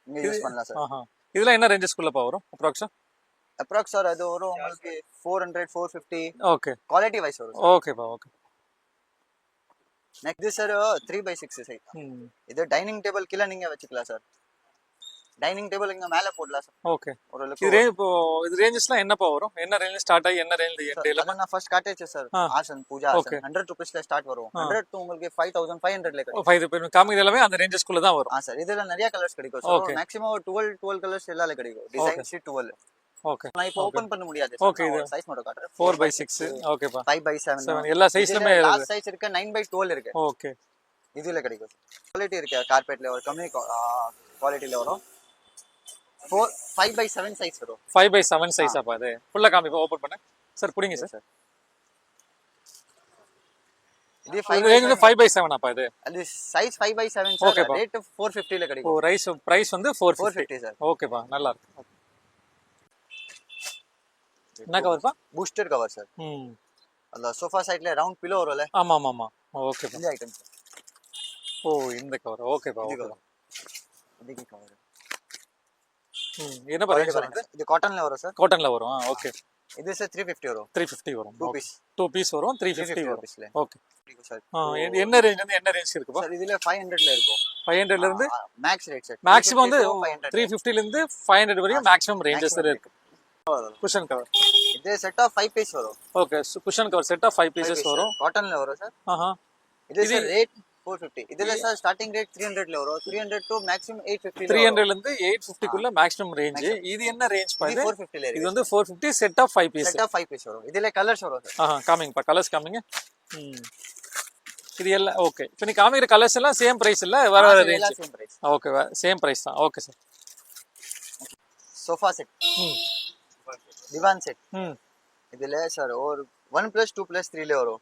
இங்க யூஸ் பண்ணலாம் சார். இதெல்லாம் என்ன ரேஞ்சஸ்க்குள்ளப்பா வரும் அப்ராக்ஸ் சார் அது வரும் உங்களுக்கு 400 450. ஓகே. குவாலிட்டி வைஸ் வரும். ஓகேப்பா okay. Next sir 3x6 size. இது டைனிங் டேபிள் கீழ நீங்க வச்சுக்கலாம் சார். டைனிங் டேபிள் இங்க மேல போடலாம் சார். ஓகே. இது இப்போ இது ரேஞ்சஸ்லாம் என்னப்பா வரும்? என்ன ரேஞ்ச் ஸ்டார்ட் ஆகி என்ன ரேஞ்ச் எண்ட் எல்லாம் நான் ஃபர்ஸ்ட் காட்டேச்சு சார். ஆசன் பூஜா ஆசன் 100 ருபீஸ்ல ஸ்டார்ட் வரும். 100 டு உங்களுக்கு 5500ல கிடைக்கும். 5 ரூபாய் காமிக்கிறது எல்லாமே அந்த ரேஞ்சஸ்க்குள்ள தான் வரும். சார் இதெல்லாம் நிறைய கலர்ஸ் கிடைக்கும் சார். மேக்ஸिमम 12 கலர்ஸ் எல்லால கிடைக்கும். Design sheet 12. ஓகே. நான் இப்போ ஓபன் பண்ண முடியாது. ஓகே. இது சைஸ் மட்டும் காட்டுறேன். 4x6 ஓகேப்பா. 5x7 எல்லா சைஸ்லயுமே லாஸ்ட் சைஸ் இருக்கு 9x12 இருக்கு. ஓகே. இதுல கிடைக்கும். குவாலிட்டி இருக்கு கார்பெட்ல ஒரு கம்மி குவாலிட்டில வரும். 5x7 சைஸ் வரும். 5x7 சைஸ் அப்பா அது. ஃபுல்லா காமிப்பா ஓபன் பண்ணு. சார் புடிங்க சார். இது 5x7 அப்பா இது. அது சைஸ் 5x7 சார். ரேட் 450 ல கிடைக்கும். ஓ பிரைஸ் வந்து 450 சார். ஓகேப்பா நல்லா இருக்கு. என்ன கவர்ப்பா? Booster cover sir. அந்த சோஃபா சைடுல ரவுண்ட் பில்லோ வரும்ல. ஆமா ஆமா ஆமா. ஓகேப்பா. இந்த ஐட்டம் சார். ஓ இந்த கவர் ஓகேப்பா ஓகேப்பா. இதுக்கு கவர். என்ன பிரைஸ் வருது? இது காட்டன்ல வரும் சார். காட்டன்ல வரும். ஓகே. இது சார் 350 வரும். 350 வரும். 2 பீஸ் வரும் 350 வரும். ஓகே. சார் என்ன ரேஞ்ச்ல இருந்து என்ன ரேஞ்ச் இருக்குப்பா? சார் இதுல 500ல இருக்கும். 500ல இருந்து மேக்ஸ் ரேட் சார். மேக்ஸிமம் வந்து 350ல இருந்து 500 வரையும் மேக்ஸிமம் ரேஞ்சஸ் இருக்கு. Cushion cover. இது செட் ஆஃப் 5 பீஸ் வரும். Okay. Cushion cover set of 5 pieces வரும். காட்டன்ல வரும் சார். இது சார் ரேட் 450. இதுல சார் ஸ்டார்டிங் ரேட் 300ல வரும். 300 டு மேக்ஸிமம் 850. 300ல இருந்து 850 குள்ள மேக்ஸிமம் ரேஞ்ச். இது என்ன ரேஞ்ச் பாரு? 450ல இருக்கு. இது வந்து 450 set of 5 piece. Set of 5 piece வரும். இதுல கலர்ஸ் வரும் சார். காமிங்கப்பா கலர்ஸ் காமிங்க. இது எல்லாம் ஓகே. இப்போ நீ காமிக்கிற கலர்ஸ் எல்லாம் சேம் பிரைஸ் இல்ல வேற வேற range? Same price. Okay same price தான். Okay sir. Sofa set. திவான் செட். இதுல சார் ஒரு 1+2+3ல வரும்.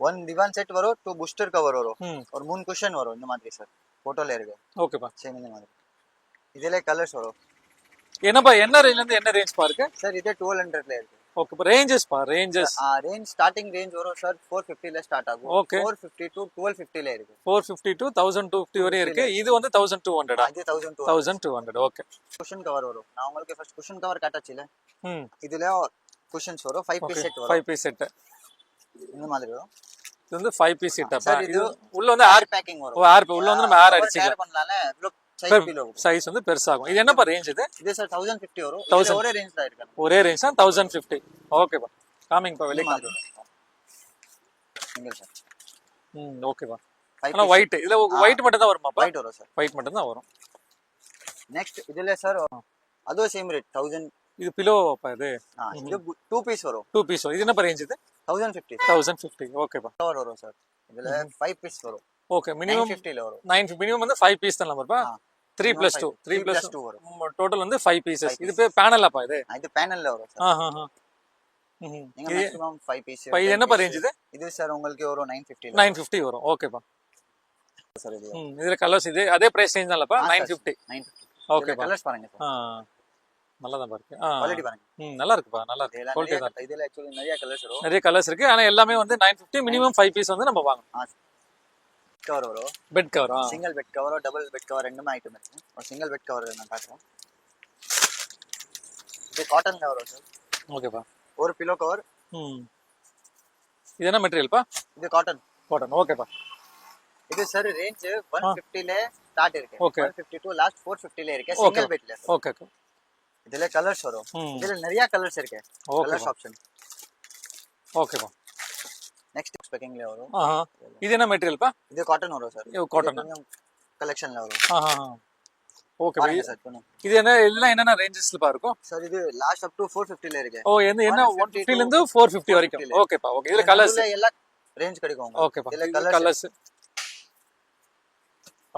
1 திவான் செட் வரும். 2 பூஸ்டர் கவர் வரும். ஒரு 3 குஷன் வரும் இந்த மாதிரி சார். போட்டோல இருக்கு. ஓகேப்பா. சேம் இந்த மாதிரி. இதுல கலர்ஸ் வரும். என்னப்பா என்ன ரேஞ்ச்ல இருந்து என்ன ரேஞ்ச் பாருங்க சார் இது 1200ல இருக்கு. ஓகே. இப்போ ரேஞ்சஸ் பா ரேஞ்சஸ். ரேஞ்ச் ஸ்டார்டிங் ரேஞ்ச் வரும் சார் 450ல ஸ்டார்ட் ஆகும். 450 டு 1250ல இருக்கு. 450 to 1250 வரை இருக்கு. இது வந்து 1200. இது 1200. 1200 ஓகே. குஷன் கவர் வரும். நான் உங்களுக்கு ஃபர்ஸ்ட் குஷன் கவர் காட்டச்சில. இதுல குஷன்ஸ் வரும் 5 பீஸ் செட் வரும். 5 பீஸ் செட் இந்த மாதிரி வரும். இது வந்து 5 பீஸ் செட் அப்பா. இது உள்ள வந்து ஏர் பேக்கிங் வரும். ஏர் உள்ள வந்து நம்ம ஏர் அடிச்சிக்கலாம். பண்ணலாம்ல. சைஸ் வந்து பெருசாகும். இது என்னப்பா ரேஞ்ச் இது? இது சார் 1050 வரும். ஒரே ரேஞ்ச் தான் இருக்கு. ஒரே ரேஞ்ச் தான் 1050. ஓகேப்பா. காமிங்கப்பா வெளிய காமிங்க. Single sir. ஓகேப்பா. ஆனா ஒயிட் இதுல ஒயிட் மட்டும் தான் வருமாப்பா? ஒயிட் வரும் சார். ஒயிட் மட்டும் தான் வரும். நெக்ஸ்ட் இதுல சார் அதுவும் சேம் ரேட் 1000. இது பிலோவாப்பா இது? இது 2 பீஸ் வரும். 2 பீஸ் வரும். இது என்ன ரேஞ்ச் இது? 1050. 1050 ஓகேப்பா. கவர் வரும் சார். இதுல 5 பீஸ் வரும். ஓகே. மினிமம் 950ல வரும். 950 மினிமம் வந்து 5 பீஸ் தான் நம்பர்ப்பா. 3+2 3+2 வரும். டோட்டல் வந்து 5 பீசஸ். இது பேர் பேனலாப்பா இது? இது பேனல்ல வரும் சார். நீங்க மேக்ஸिमम 5 பீஸ். இது என்ன ரேஞ்ச் இது? இது சார் உங்களுக்கு ஒரு 950. 950 வரும். ஓகேப்பா. சார் இது இதுல கலர்ஸ் இது அதே பிரைஸ் ரேஞ்ச் தான்லப்பா? 950. ஓகேப்பா. கலர்ஸ் பாருங்க சார். நல்லா தான் இருக்கு. குவாலிட்டி பாருங்க. நல்லா இருக்குப்பா. நல்லா இருக்கு. குவாலிட்டி தான். இதுல एक्चुअली நிறைய கலர்ஸ் வரும். நிறைய கலர்ஸ் இருக்கு. ஆனா எல்லாமே வந்து 950 மினிமம் 5 பீஸ் வந்து நம்ம வாங்கணும். கவர் வரும். Bed cover. Single bed cover double bed cover ரெண்டுமே ஐட்டம் இருக்கு. ஒரு சிங்கிள் பெட் கவர் நான் காட்டுறேன். இது காட்டன் கவர் வரும் சார். ஓகேப்பா. ஒரு பில்லோ கவர். இது என்ன மெட்டீரியல்ப்பா? இது காட்டன். காட்டன் ஓகேப்பா. இது சார் ரேஞ்ச் 150ல ஸ்டார்ட் இருக்கு. ஓகே. 150 டு லாஸ்ட் 450ல இருக்கு சிங்கிள் பெட்ல. Okay okay. இதுல கலர்ஸ் வரும். இதுல நிறைய கலர்ஸ் இருக்கு. Colours option. ஓகேப்பா. நெக்ஸ்ட் ஸ்பெக்கிங்ல வரும். இது என்ன மெட்டீரியல் பா? இது காட்டன் வரும் சார். இது காட்டன் கலெக்ஷன்ல வரும். ஓகே பாருங்க சார். இது என்ன இதெல்லாம் என்னென்ன ரேஞ்சஸ்ல பா இருக்கும் சார்? இது லாஸ்ட் அப் டு 450 ல இருக்கு. என்ன 150 ல இருந்து 450 வரைக்கும். ஓகேப்பா. ஓகே. இதுல கலர்ஸ் எல்லா ரேஞ்ச் கிடைக்கும். ஓகேப்பா. இதுல கலர்ஸ்.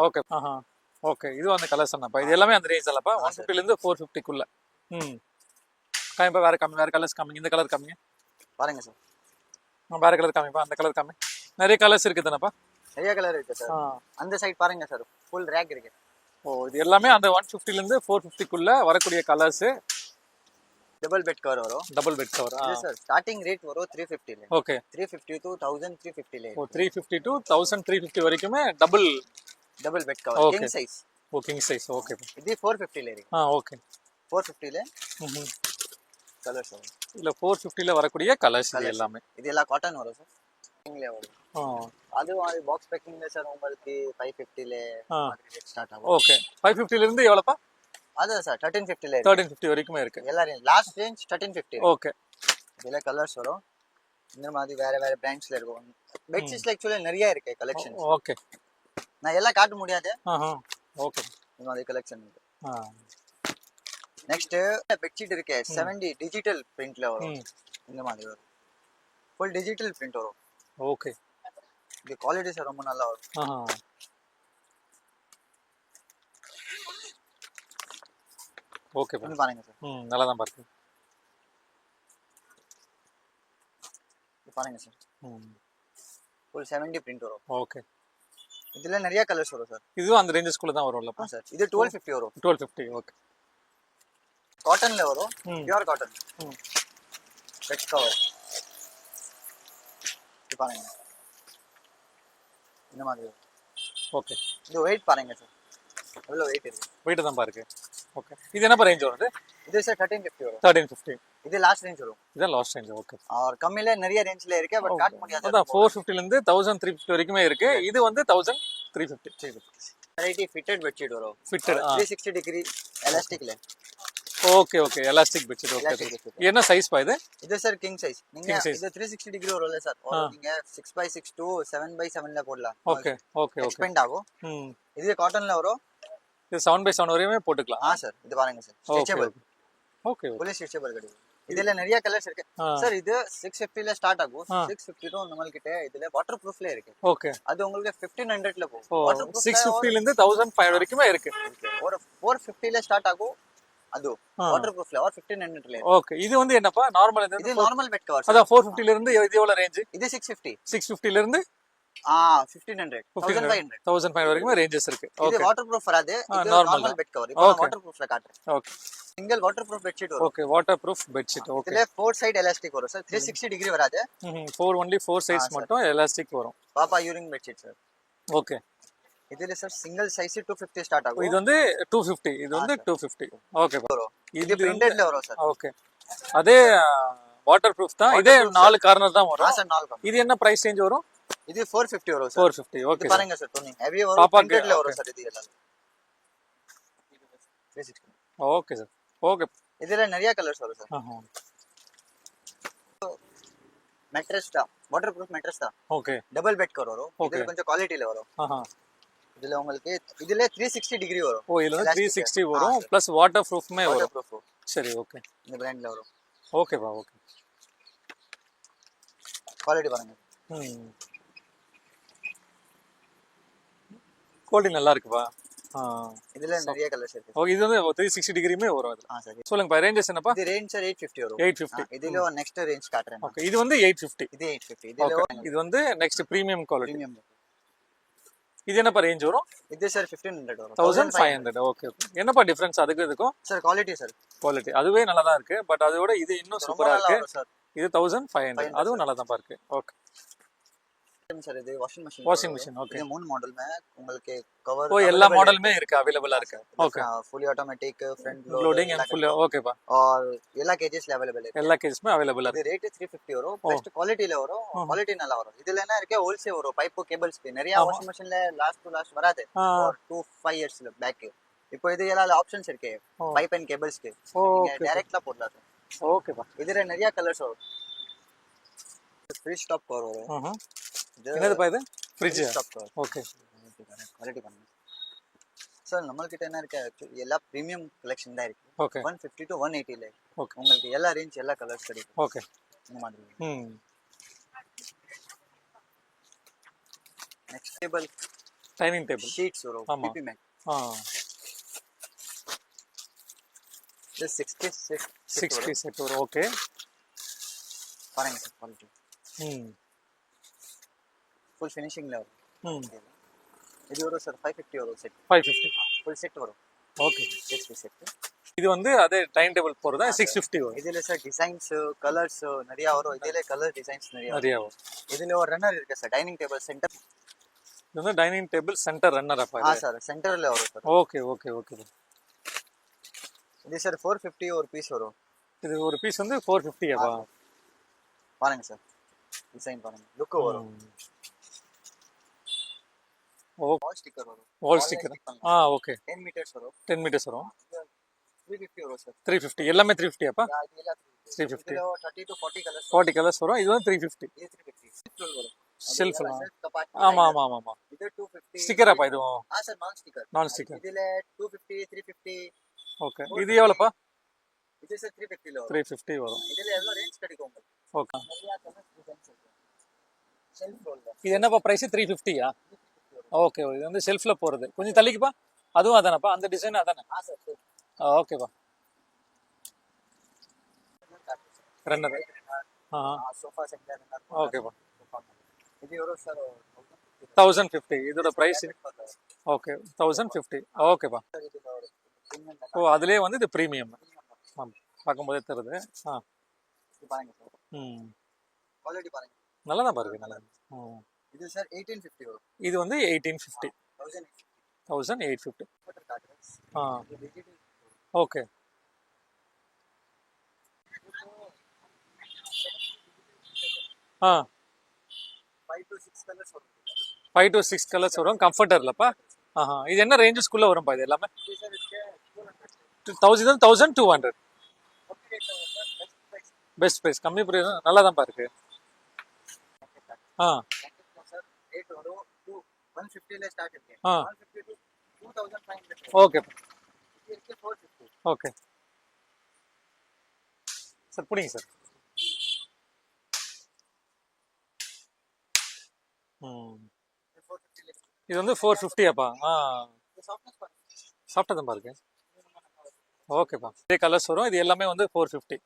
ஓகே. ஓகே. இது அந்த கலர்ஸ் என்னப்பா? இது எல்லாமே அந்த ரேஞ்ச் தானப்பா? 150 ல இருந்து 450 குள்ள. காமிப்பா. வேற கலர்ஸ் காமிங்க. இந்த கலர் காமிங்க. பாருங்க சார். வேற கலர் காமிப்பா. அந்த கலர் காமி. நிறைய கலர்ஸ் இருக்கு தானப்பா? நிறைய கலர் இருக்கு சார். அந்த சைடு பாருங்க சார். ஃபுல் ரேக் இருக்கு. இது எல்லாமே அந்த 150 ல இருந்து 450 குள்ள வரக்கூடிய கலர்ஸ். டபுள் பெட் கவர் வரும். Double bed cover. Sir starting rate வரும் 350 ல. ஓகே. 350 to 1350 ல. 350 to 1350 வரைக்குமே double bed cover king size. King size. Okay. இது 450 ல இருக்கு. ஓகே. 450 ல கலர்ஸ் வரும். இல்ல 450 ல வரக்கூடிய கலர்ஸ் இது எல்லாமே. இது எல்லாம் காட்டன் வரும் சார். கிங்ல வரும். அது பாக்ஸ் பேக்கிங்ல சார் உங்களுக்கு 550 ல ஸ்டார்ட் ஆகும். ஓகே. 550 ல இருந்து எவ்வளவுப்பா? அதான் சார் 1350 ல 1350 வரைக்குமே இருக்கு. எல்லாரும் லாஸ்ட் ரேஞ்ச் 1350. ஓகே. இதுல கலர்ஸ் வரும். இந்த மாதிரி வேற பிராண்ட்ஸ்ல இருக்கும். பெட்ஷீட்ஸ்ல एक्चुअली நிறைய இருக்கு கலெக்ஷன். ஓகே. நான் எல்லாம் காட்ட முடியாது. ஓகே. இந்த மாதிரி கலெக்ஷன் இருக்கு. நெக்ஸ்ட் பெட்ஷீட் இருக்கு 70 டிஜிட்டல் பிரிண்ட்ல வரும். இந்த மாதிரி வரும். ஃபுல் டிஜிட்டல் பிரிண்ட் வரும். ஓகே. இது குவாலிட்டி சார் ரொம்ப நல்லா வரும். ஓகே பாருங்க சார். நல்லா தான் பாருங்க. பாருங்க சார். ஃபுல் 70 பிரிண்ட் வரும். ஓகே. இதுல நிறைய கலர்ஸ் வரும் சார். இதுவும் அந்த ரேஞ்சஸ்க்குள்ள தான் வரும்லப்பா சார்? இது 1250 வரும். 1250. ஓகே. காட்டன்ல வரும். Pure cotton. Bed cover. இது பாருங்க. இந்த மாதிரி. ஓகே. இது வெயிட் பாருங்க சார். எவ்வளவு வெயிட் இருக்கு? வெயிட் தான் பாருங்க. ஓகே. இது என்ன ரேஞ்ச் வருது? இது சார் 1350 வரும். 1350. இது லாஸ்ட் ரேஞ்ச் வரும். இது லாஸ்ட் ரேஞ்ச். ஓகே. और கம்மில நிறைய ரேஞ்ச்ல இருக்கு பட் காட்ட முடியாது. அதான் 450 ல இருந்து 1350 வரைக்குமே இருக்கு. இது வந்து 1350. வெரைட்டி ஃபிட்டட் பெட்ஷீட் வரும். ஃபிட்டட் 360 டிகிரி எலாஸ்டிக்ல. Okay. Okay. Elastic bedsheet. Okay. என்ன சைஸ் பா இது? இது சார் கிங் சைஸ். நீங்க இது 360 டிகிரி வரும்ல சார். நீங்க 6x6 to 7x7 ல போடலாம். ஓகே. ஓகே. எக்ஸ்பெண்ட் ஆகும். இது காட்டன்ல வரும். இது 7x7 வரையுமே போட்டுக்கலாம். சார். இது பாருங்க sir. Stretchable. Okay. Fully stretchable கிடைக்கும். இதுல நிறைய கலர்ஸ் இருக்கு சார். இது 650 ல ஸ்டார்ட் ஆகும். 650 to நம்ம கிட்ட இதுல வாட்டர் ப்ரூஃப்ல இருக்கு. ஓகே. அது உங்களுக்கு 1500 ல போகும். வாட்டர் ப்ரூஃப் 650 ல இருந்து 1500 வரைக்குமே இருக்கு. ஒரு 450 ல ஸ்டார்ட் ஆகும். அது வாட்டர் ப்ரூஃப்ல ஒரு 1500 ல. ஓகே. இது வந்து என்னப்பா? நார்மல் இது நார்மல் பெட் கவர். அதான் 450 ல இருந்து இது எவ்வளவு ரேஞ்ச்? இது 650. 650 ல இருந்து 1500 1500 வரைக்கும் ரேஞ்சஸ் இருக்கு. இது வாட்டர் ப்ரூஃப் வராது. இது நார்மல் பெட் கவர். இப்போ வாட்டர் ப்ரூஃப்ல காட்டுறேன். Okay. Single waterproof bed sheet வரும். Okay. Waterproof bed sheet. Okay. இதுல 4 சைடு எலாஸ்டிக் வரும் சார். 360 டிகிரி வராது. 4 சைஸ் மட்டும் எலாஸ்டிக் வரும். பாப்பா urine bed sheet sir. Okay. இதுல சார் சிங்கிள் சைஸ் 250 ஸ்டார்ட் ஆகும். இது வந்து 250. இது வந்து 250. Okay bro. இது பிரிண்டட்ல வரும் சார். ஓகே. அதே வாட்டர் ப்ரூஃப் தான். இதே 4 கார்னர் தான் வரும். சார் 4. இது என்ன பிரைஸ் ரேஞ்ச் வரும்? இது 450 வரும் சார். 450. ஓகே. பாருங்க சார். துணி ஹெவி வரும். பிரிண்டட்ல வரும் சார். இது எல்லாம் 360. Okay sir. ஓகே. இதுல நிறைய கலர்ஸ் வரும் சார். மேட்ரஸ் தான். வாட்டர் ப்ரூஃப் மேட்ரஸ் தான். ஓகே. டபுள் பெட் கவர் வரும். இது கொஞ்சம் குவாலிட்டில வரும். இதுல உங்களுக்கு இதுல 360 டிகிரி வரும். இதுல 360 வரும் பிளஸ் வாட்டர் ப்ரூஃப்மே வரும். சரி. ஓகே. இந்த பிராண்ட்ல வரும். ஓகேப்பா. ஓகே. குவாலிட்டி பாருங்க. குவாலிட்டி நல்லா இருக்குப்பா. இதுல நிறைய கலர்ஸ் இருக்கு. ஓ இது வந்து 360 டிகிரிமே வரும் அதுல. சரி. சொல்லுங்க ரேஞ்சஸ் என்னப்பா? இது ரேஞ்ச் சார் 850 வரும். 850. இதுல நெக்ஸ்ட் ரேஞ்ச் காட்றேன். ஓகே. இது வந்து 850. இது 850. இதுல இது வந்து நெக்ஸ்ட் பிரீமியம் குவாலிட்டி. பிரீமியம். இது என்னப்பா ரேஞ்ச் வரும்? இது சார் 1500 வரும். 1500. ஓகே. என்னப்பா டிஃபரன்ஸ் அதுக்கு இதுக்கும்? Sir quality sir. குவாலிட்டி அதுவே நல்லா தான் இருக்கு. பட் அதோட இது இன்னும் சூப்பரா இருக்கு சார். இது 1500. அதுவும் நல்லா தான் இருக்கு. Okay sir. இது வாஷிங் மெஷின். ஓகே. இது 3 மாடல் में உங்களுக்கு கவர் எல்லா மாடலுமே இருக்கு, அவேலபிளா இருக்கு. Okay. Fully automatic front loading and full. ஓகேப்பா. और எல்லா கேजेसல அவேலபிள் இருக்கு. எல்லா கேजेसமே அவேலபிளா இருக்கு. இது ரேட் 350 வரும். பெஸ்ட் குவாலிட்டில வரும். குவாலிட்டி நல்லா வரும். இதுல என்ன இருக்கு? ஹோல்சேல் வரும். பைப் கேபிள்ஸ் நிறைய வாஷிங் மெஷின்ல லாஸ்ட் டு லாஸ்ட் வராது. ஒரு 2-5 இயர்ஸ்ல பேக் இப்போ இது எல்லாம் ஆப்ஷன்ஸ் இருக்கு பைப் அண்ட் கேபிள்ஸ்க்கு நீங்க டைரக்ட்டா போடலாம் சார் ஓகேப்பா இதுல நிறைய கலர்ஸ் வரும் ஃப்ரிட்ஜ் டாப் கவர் வரும் என்னதுப்பா இது fridge top cover okay quality பண்ணுங்க சார் நம்மகிட்ட என்ன இருக்கு எல்லா பிரீமியம் கலெக்ஷன் தான் இருக்கு ஓகே 150 to 180 ல ஓகே உங்களுக்கு எல்லா ரேஞ்ச் எல்லா கலர்ஸ் கிடைக்கும் ஓகே இந்த மாதிரி next table dining table sheets வரும் ஆமா PP make uh this 60 set வரும் ஓகே பாருங்க சார் குவாலிட்டி ஃபுல் ஃபினிஷிங்ல வரும் இது வரும் சார் 550 வரும் செட் 550 ஃபுல் செட் வரும் ஓகே 60 செட் இது வந்து அதே டைனிங் டேபிள் போறதா 650 வரும் இதுல சார் டிசைன்ஸ் கலர்ஸ் நிறைய வரும் இதுல கலர் டிசைன்ஸ் நிறைய வரும் இதுல ஒரு ரன்னர் இருக்கு சார் டைனிங் டேபிள் சென்டர் இது வந்து டைனிங் டேபிள் சென்டர் ரன்னர் அப்பா சார் சென்டர்ல வரும் சார் ஓகே ஓகே ஓகே இது சார் 450 ஒரு பீஸ் வரும் இது ஒரு பீஸ் வந்து 450 அப்பா பாருங்க சார் டிசைன் பாருங்க லுக் வரும் வால் ஸ்டிக்கர் வரும் வால் ஸ்டிக்கர் ஓகே 10 மீட்டர்ஸ் வரும் 10 மீட்டர்ஸ் வரும் 350 வரும் சார் 350 எல்லாமே 350 அப்பா இது எல்லாம் 350 இதுல 30 to 40 கலர்ஸ் 40 கலர்ஸ் வரும் இது வந்து 350 இது 350 வரும் செல்ஃப் ஆமா ஆமா ஆமா ஆமா இது 250 ஸ்டிக்கர் அப்பா இதுவும் சார் நான் ஸ்டிக்கர் இதுல 250 350 ஓகே இது எவ்வளவுப்பா இது சார் 350 ல வரும் 350 வரும் இதுல எவ்வளவு ரேஞ்ச் கிடைக்கும் உங்களுக்கு ஓகே நிறைய கலர்ஸ் டிசைன்ஸ் இருக்கு செல்ஃப் ரோல்ல இது என்னப்பா பிரைஸ் 350யா ஓகே இது வந்து செல்ஃப்ல போறது கொஞ்சம் தள்ளிக்குப்பா அதுவும் அதானப்பா அந்த டிசைன் அதானே சார் ஓகேப்பா ரன்னர் சோஃபா சென்டர் ஓகேப்பா இது வரும் சார் 1050 இதோட பிரைஸ் ஓகே 1050 ஓகேப்பா ஓ அதுலயே வந்து இது பிரீமியம் பார்க்கும்போதே தருது பாருங்க சார் குவாலிட்டி பாருங்க நல்லா தான் பாருங்க நல்லா இது சார் 1850 வரும் இது வந்து 1850 1850 ஓகே ஆ 5 to 6 கலர்ஸ் வரும் 5 to 6 கலர்ஸ் வரும் கம்ஃபர்டர்லப்பா இது என்ன ரேஞ்சஸ்குள்ள வரும்பா இது எல்லாமே 1200 பெஸ்ட் பிரைஸ் கம்மி பிரைஸ் நல்லா தான் இருக்கு சார் ரேட் வரும் 150 ல ஸ்டார்ட் இருக்கு 150 to 2500 ஓகே இது இருக்கு 450 ஓகே சார் புடிங்க சார் இது வந்து 450 அப்பா சாஃப்டா தான் பாருங்க ஓகேப்பா இதே கலர்ஸ் வரும் இது எல்லாமே வந்து 450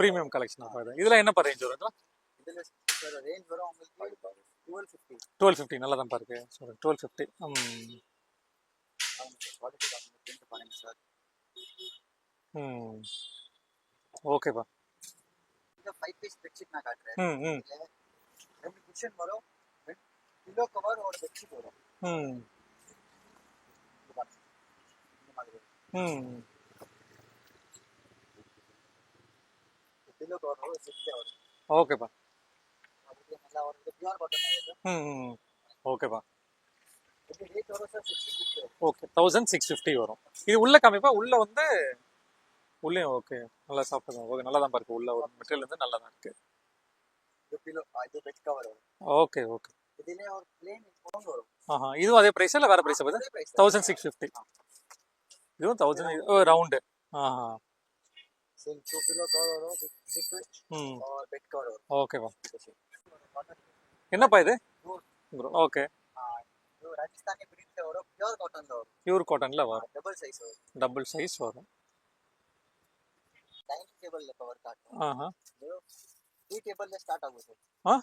பிரீமியம் கலெக்ஷன் அப்பா இது இதெல்லாம் என்ன ரேஞ்ச் வரும் இதுல சார் ரேஞ்ச் வரும் உங்களுக்கு 1250 1250 நல்லா தான் பாருங்க 1250 பாருங்க சார் ஓகேப்பா இந்த 5 பீஸ் பெட்ஷீட் நான் காட்டுறேன் ரெண்டு குஷன் வரும் பில்லோ கவர் ஒரு பெட்ஷீட் வரும் இந்த மாதிரி பில்லோ கவர் வரும் செட் வரும் ஓகேப்பா அது நல்லா ஒரு பியூர் காட்டன் ஓகேப்பா இது ரேட் வரும் சார் 650 ஓகே 1650 வரும் இது உள்ள காமிப்பா உள்ள வந்து உள்ளே ஓகே நல்லா சாப்பிடுங்க ஓகே நல்லா தான் இருக்கு உள்ள ஒரு மெட்டீரியல் வந்து நல்லா தான் இருக்கு இது பில்லோ இது பெட் கவர் வரும் ஓகே ஓகே இதுல ஒரு ப்ளேன் இன்ஃபார்ம் வரும் இதுவும் அதே பிரைஸ் இல்ல வேற பிரைஸ் பாது 1650 இதுவும் 1000 ரவுண்ட் சேம் 2 பில்லோ கவர் வரும் பிக் और பெட் கவர் வரும் ஓகேப்பா என்னப்பா இது ப்ரோ ஓகே இது ராஜஸ்தானி பிரிண்ட்ல வரும் பியூர் காட்டன்ல வரும் பியூர் காட்டன்ல வரும் டபுள் சைஸ் வரும் டைனிங் டேபிள்ல கவர் காட்டும் டீ டேபிள்ல ஸ்டார்ட் ஆகும் சார்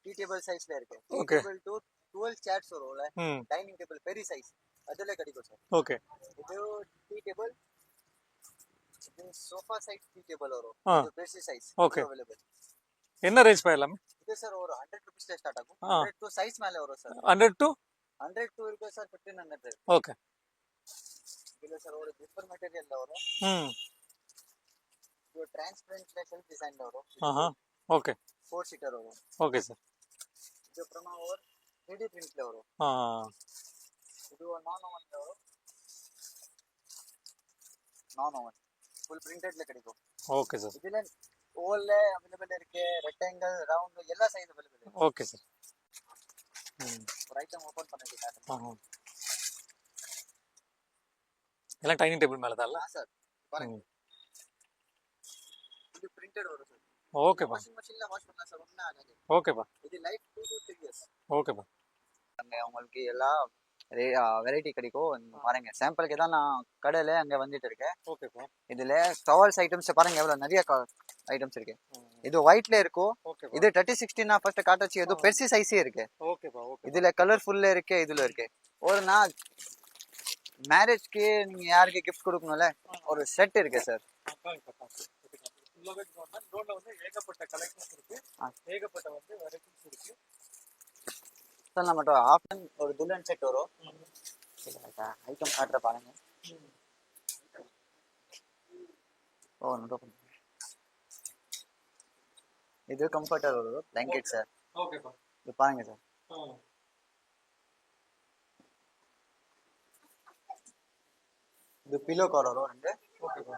டீ டேபிள் சைஸ்ல இருக்கு ஓகே டேபிள் டு 12 சேர்ஸ் வரும்ல டைனிங் டேபிள் பெரிய சைஸ் அதுல கிடைக்கும் சார் ஓகே இது டீ டேபிள் இது சோஃபா சைஸ் டீ டேபிள் வரும் இது பெரிய சைஸ் ஓகே அவேலபிள் என்ன ரேஞ்ச் பா எல்லாமே இது சார் ஒரு 100 ரூபீஸ்ல ஸ்டார்ட் ஆகும் 100 டு சைஸ் மேல வரும் சார் 100 to இருக்கு சார் 1500 ஓகே இதுல சார் ஒரு ஜிப்பர் மெட்டீரியல்ல வரும் இது டிரான்ஸ்பரன்ட்ல செல்ஃப் டிசைன்ல வரும் ஓகே 4 சீட்டர் வரும் ஓகே சார் இது அப்புறமா ஒரு 3D பிரிண்ட்ல வரும் இது நான் ஓவன் நான் ஓவன் ஃபுல் பிரிண்டட்ல கிடைக்கும். Okay sir. இதுல ஓவல்ல அவைலபிள் இருக்கு, ரெக்டாங்கிள், ரவுண்ட் எல்லா சைஸ் அவைலபிள் இருக்கு. Okay sir. ஒரு ஐட்டம் ஓபன் பண்ணிருக்கேன். எல்லாம் டைனிங் டேபிள் மேல தான். சார் பாருங்க, இது பிரிண்டட் வரும் சார். ஓகேப்பா. வாஷிங் மெஷின்ல வாஷ் பண்ணலாம் சார், ஒண்ணு ஆகாது. ஓகேப்பா. இது லைஃப் 2 to 3 இயர்ஸ். ஓகேப்பா. அங்க உங்களுக்கு எல்லா வெரைட்டி கிடைக்கும். பாருங்க, சாம்பிளுக்கு தான் நான் கடையில அங்க வந்துட்டு இருக்கேன். ஓகேப்பா. இதுல டவல்ஸ் ஐட்டம்ஸ் பாருங்க, எவ்வளவு நிறைய ஐட்டம்ஸ் இருக்கு. இது ஒயிட்ல இருக்கும். இது 30-60 நான் ஃபர்ஸ்ட் காட்டச்சு. இது பெருசி சைஸே இருக்கு. ஓகேப்பா. ஓகே. இதுல கலர்ஃபுல்ல இருக்கு, இதுல இருக்கு. ஒரு நான் மேரேஜ்க்கு நீங்க யாருக்கு கிஃப்ட் கொடுக்கணும்ல, ஒரு செட் இருக்கு சார். ஏகப்பட்ட கலெக்ஷன்ஸ் இருக்கு, ஏகப்பட்ட வந்து வெரைட்டிஸ் இருக்கு சார். நம்ம ஆஃப்டன் ஒரு துல்ஹன் செட் வரும். ஐட்டம் காட்டுற பாருங்க. ஓ இது கம்ஃபர்டர் வரும், பிளாங்கெட் சார். ஓகேப்பா. இது பாருங்க சார். இது பில்லோ கவர் வரும் ரெண்டு. ஓகேப்பா.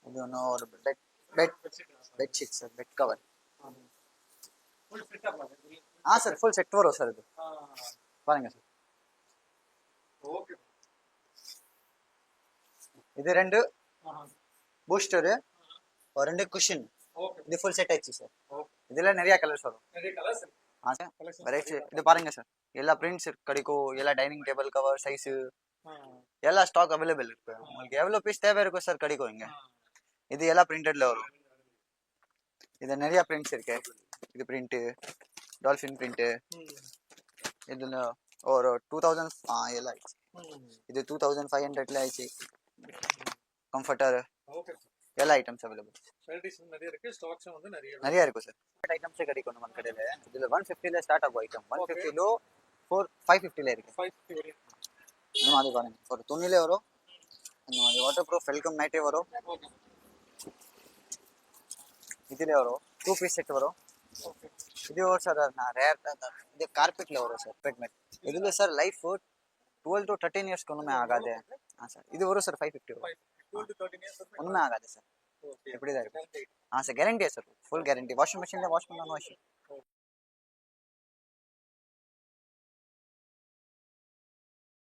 இது ஒன்றும் ஒரு bedsheet sir, bed cover. Sir full set வரும் சார். இது பாருங்க சார். ஓகே. இது ரெண்டு பூஸ்டரு, ஒரு ரெண்டு குஷன். இது ஃபுல் செட் ஆயிடுச்சு சார். இதுல நிறைய கலர்ஸ் வரும். வெரைட்டி. இது பாருங்க சார், எல்லா பிரிண்ட்ஸ் கிடைக்கும், எல்லா டைனிங் டேபிள் கவர் சைஸ் எல்லா ஸ்டாக் அவைலபிள் இருக்கு. உங்களுக்கு எவ்வளவு பீஸ் தேவை இருக்கும் சார் கிடைக்கும் இங்க. இது எல்லாம் பிரிண்டட்ல வரும். இது நிறைய பிரிண்ட்ஸ் இருக்கு. இது பிரிண்ட் டால்ஃபின் பிரிண்ட். இதுல ஒரு 2000 எல்லாம் ஆயிடுச்சு. இது 2500ல ஆயிடுச்சு. கம்ஃபர்டர் எல்லா ஐட்டம்ஸ் அவைலபிள். நிறைய இருக்கு, ஸ்டாக்ஸ் வந்து நிறைய இருக்கும் சார். ஐட்டம்ஸே கிடைக்கும் நம்ம கடையில. இதுல 150ல ஸ்டார்ட் ஆகும் ஐட்டம். 150 லோ 550ல இருக்கு. 550 இந்த மாதிரி பாருங்க. ஒரு துணிலே வரும், இந்த மாதிரி வாட்டர் ப்ரூஃப் வெல்கம் மேட்டே வரும். இதுல வரும் 2 பீஸ் செட் வரும். இது ஒரு சார் நான் ரேர் தான். இது கார்பெட்ல வரும் சார், பெட் மேட். இதுல சார் லைஃப் 12 to 13 இயர்ஸ்க்கு ஒண்ணுமே ஆகாது. சார் இது வரும் சார் 550 வரும். 12 to 13 இயர்ஸ் ஒண்ணுமே ஆகாது சார். எப்படிதான் இருக்கும். சார் கேரண்டியா சார், ஃபுல் கேரண்டி. வாஷிங் மெஷின்ல வாஷ் பண்ணணும் வாஷிங்